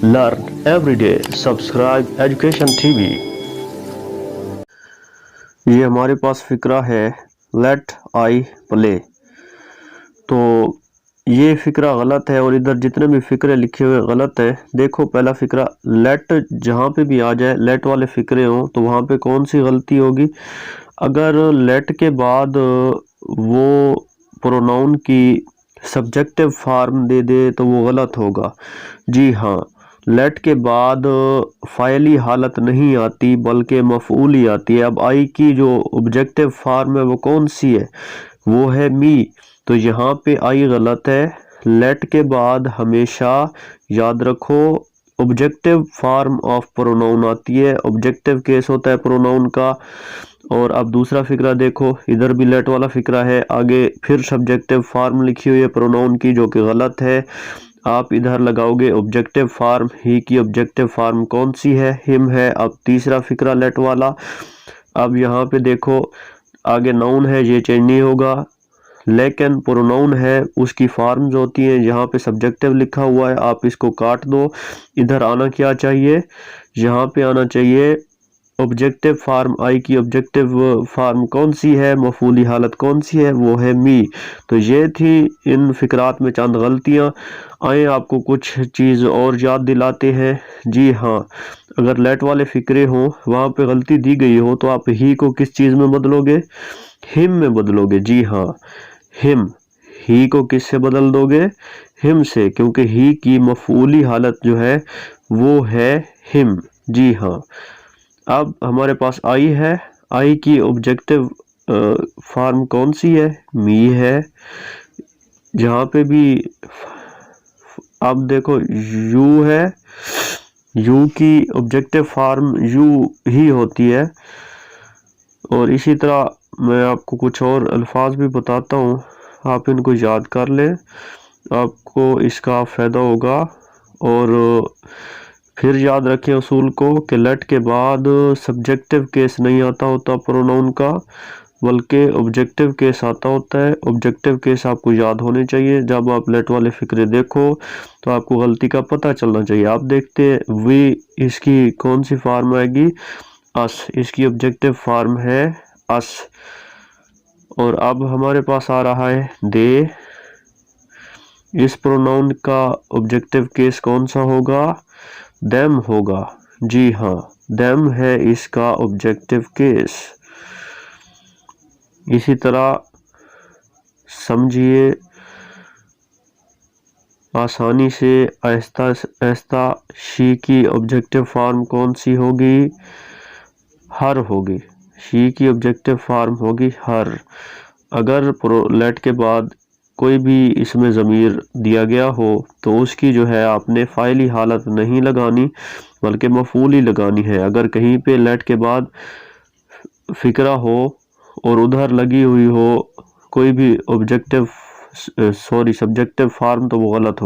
Learn every day. Subscribe Education TV. ये हमारे पास फ़िक्रा है लेट आई प्ले। तो ये फ़िक्रा गलत है और इधर जितने भी फ़िक्रे लिखे हुए गलत है। देखो पहला फ़िक्रा लेट जहाँ पे भी आ जाए, लेट वाले फ़िक्रे हों तो वहाँ पे कौन सी गलती होगी। अगर लेट के बाद वो प्रोनाउन की सब्जेक्टिव फॉर्म दे दे तो वो गलत होगा। जी हाँ, लेट के बाद फ़ाइली हालत नहीं आती बल्कि मफ़ऊल ही आती है। अब आई की जो ऑब्जेक्टिव फॉर्म है वो कौन सी है, वो है मी। तो यहाँ पे आई गलत है। लेट के बाद हमेशा याद रखो ऑब्जेक्टिव फॉर्म ऑफ प्रोनाउन आती है, ऑब्जेक्टिव केस होता है प्रोनाउन का। और अब दूसरा फ़िक्रा देखो, इधर भी लेट वाला फ़िक्रा है, आगे फिर सब्जेक्टिव फॉर्म लिखी हुई है प्रोनाउन की जो कि गलत है। आप इधर लगाओगे ऑब्जेक्टिव फॉर्म, ही की ऑब्जेक्टिव फॉर्म कौन सी है, हिम है। अब तीसरा फ़िक्रा लेट वाला। अब यहाँ पे देखो आगे नाउन है, ये चेंज नहीं होगा, लेकिन प्रोनाउन है उसकी फॉर्म जो होती है, यहाँ पे सब्जेक्टिव लिखा हुआ है, आप इसको काट दो। इधर आना क्या चाहिए, यहाँ पे आना चाहिए ऑब्जेक्टिव फार्म। आई की ऑब्जेक्टिव फार्म कौन सी है, मफूली हालत कौन सी है, वो है मी। तो ये थी इन फिक्रात में चंद गलतियाँ। आए आपको कुछ चीज़ और याद दिलाते हैं। जी हाँ, अगर लेट वाले फिक्रे हों वहाँ पे गलती दी गई हो तो आप ही को किस चीज़ में बदलोगे, हिम में बदलोगे। जी हाँ, हिम। ही को किस से बदल दोगे, हिम से, क्योंकि ही की मफूली हालत जो है वो है हिम। जी हाँ, अब हमारे पास आई है, आई की ऑब्जेक्टिव फॉर्म कौन सी है, मी है। जहाँ पे भी अब देखो यू है, यू की ऑब्जेक्टिव फॉर्म यू ही होती है। और इसी तरह मैं आपको कुछ और अल्फाज भी बताता हूँ, आप इनको याद कर लें, आपको इसका फ़ायदा होगा। और फिर याद रखें उसूल को कि लेट के बाद सब्जेक्टिव केस नहीं आता होता प्रोनाउन का, बल्कि ऑब्जेक्टिव केस आता होता है। ऑब्जेक्टिव केस आपको याद होने चाहिए। जब आप लेट वाले फ़िक्रे देखो तो आपको गलती का पता चलना चाहिए। आप देखते हैं वी, इसकी कौन सी फॉर्म आएगी, अस, इसकी ऑब्जेक्टिव फॉर्म है अस। और अब हमारे पास आ रहा है दे, इस प्रोनाउन का ऑब्जेक्टिव केस कौन सा होगा, देम होगा। जी हाँ, देम है इसका ऑब्जेक्टिव केस। इसी तरह समझिए आसानी से, आहिस्ता आहिस्ता, शी की ऑब्जेक्टिव फॉर्म कौन सी होगी, हर होगी। शी की ऑब्जेक्टिव फॉर्म होगी हर। अगर लेट के बाद कोई भी इसमें ज़मीर दिया गया हो तो उसकी जो है आपने फ़ाइली हालत नहीं लगानी बल्कि मफ़ूल ही लगानी है। अगर कहीं पे लेट के बाद फ़िक्रा हो और उधर लगी हुई हो कोई भी ऑब्जेक्टिव सब्जेक्टिव फॉर्म तो वो गलत हो।